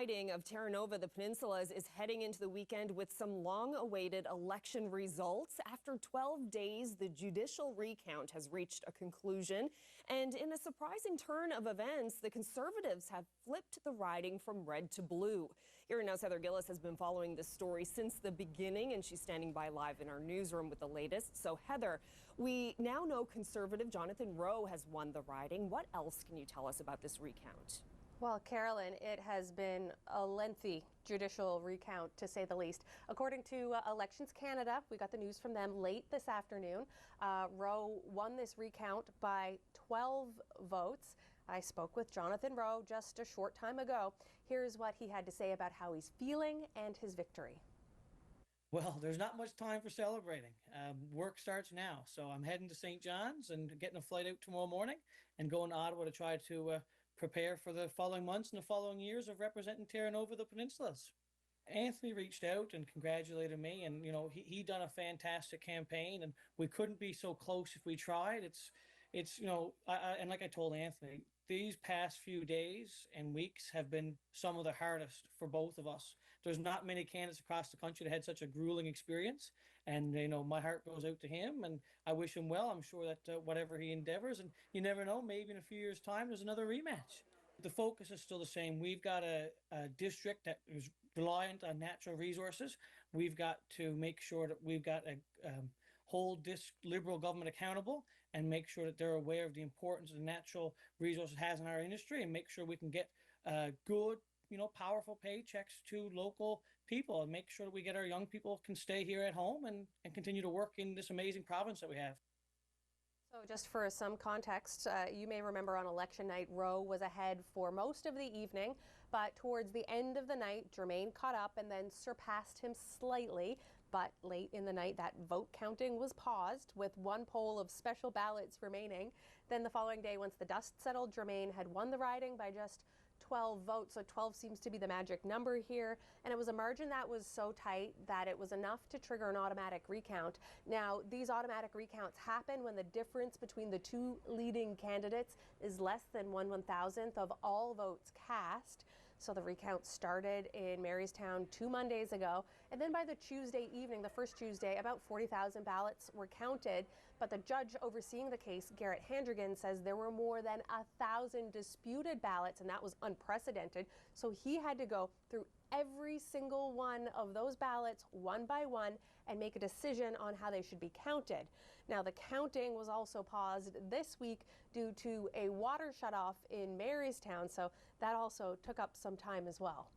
riding of Terra Nova, the Peninsulas, is heading into the weekend with some long-awaited election results. After 12 days, the judicial recount has reached a conclusion. And in a surprising turn of events, the Conservatives have flipped the riding from red to blue. Here Now's Heather Gillis has been following this story since the beginning, and she's standing by live in our newsroom with the latest. So, Heather, we now know Conservative Jonathan Rowe has won the riding. What else can you tell us about this recount? Well, Carolyn, it has been a lengthy judicial recount, to say the least. According to Elections Canada, we got the news from them late this afternoon. Rowe won this recount by 12 votes. I spoke with Jonathan Rowe just a short time ago. Here's what he had to say about how he's feeling and his victory. Well, there's not much time for celebrating. Work starts now, so I'm heading to St. John's and getting a flight out tomorrow morning and going to Ottawa to try to prepare for the following months and the following years of representing Terra Nova, the Peninsulas. Anthony reached out and congratulated me, and he done a fantastic campaign, and we couldn't be so close if we tried. And like I told Anthony, these past few days and weeks have been some of the hardest for both of us. There's not many candidates across the country that had such a grueling experience, and my heart goes out to him, and I wish him well. I'm sure that whatever he endeavors, and you never know, maybe in a few years' time there's another rematch. The focus is still the same. We've got a district that is reliant on natural resources. We've got to make sure that we've got a hold this Liberal government accountable and make sure that they're aware of the importance the natural resources has in our industry, and make sure we can get good, powerful paychecks to local people, and make sure that we get our young people can stay here at home and continue to work in this amazing province that we have. So just for some context, you may remember on election night, Rowe was ahead for most of the evening, but towards the end of the night, Germain caught up and then surpassed him slightly. But late in the night, that vote counting was paused with one poll of special ballots remaining. Then the following day, once the dust settled, Germain had won the riding by just 12 votes. So 12 seems to be the magic number here. And it was a margin that was so tight that it was enough to trigger an automatic recount. Now, these automatic recounts happen when the difference between the two leading candidates is less than 1/1000th of all votes cast. So the recount started in Marystown 2 Mondays ago. And then by the Tuesday evening, the first Tuesday, about 40,000 ballots were counted. But the judge overseeing the case, Garrett Handrigan, says there were more than 1,000 disputed ballots, and that was unprecedented. So he had to go through every single one of those ballots one by one and make a decision on how they should be counted. Now, the counting was also paused this week due to a water shutoff in Marystown, so that also took up some time as well.